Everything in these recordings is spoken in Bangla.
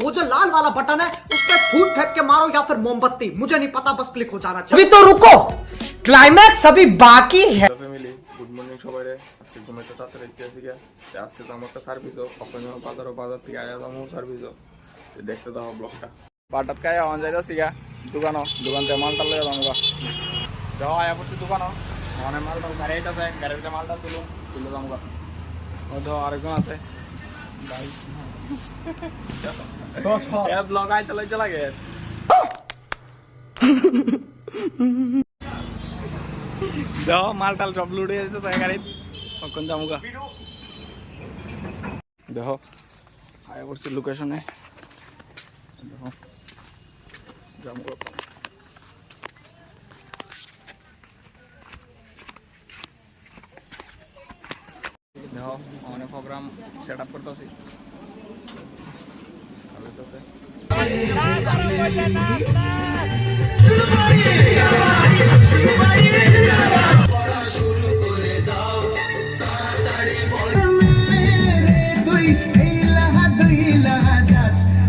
वो जो लाल वाला बटन है उस पर फूट फेंक के मारो या फिर मोमबत्ती, मुझे नहीं पता, बस क्लिक हो जाना चाहिए। अभी तो रुको, क्लाइमैक्स अभी बाकी है। ফ্যামিলি গুড মর্নিং সবাইরে। আজকে ঘুমাইতে তাড়াতাড়ি উঠেছি গিয়া। আজকে তো আমার একটা সার্ভিসও ওখানে বাজার থেকে আয়া যাবো সার্ভিসও দেখতে দাও ব্লগটা। বাটাত খাই আওয়ান যাইতাছি গিয়া দোকান থেকে মালটা লইয়া যাবো গা। যাও আয়া পড়ছি দোকানও অনেক মালটা গাড়ি আইতাছে, গাড়িতে মালটা তুলে যাবো গা। হয়তো আরেকজন আছে ভাই ব্লগ আইতে লইতে লাগে। যাও মালটাল সব লুটে যেতেছে গাড়িত, কখন যামুগা। দেখো আয়া পড়ছি লোকেশনে, দেখো যামুগা। দেখো অনেক প্রোগ্রাম সেট আপ করতেছি।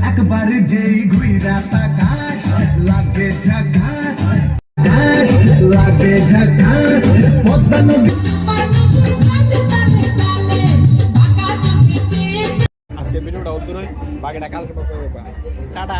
একবার যেই ঘুইরা তাকাশ লাগে ঝাকাস, লাগে ঝাকাস পদ্মা নদী। আজকে ভিডিওটা উত্তর হয়, বাকিটা কালকে টাটা।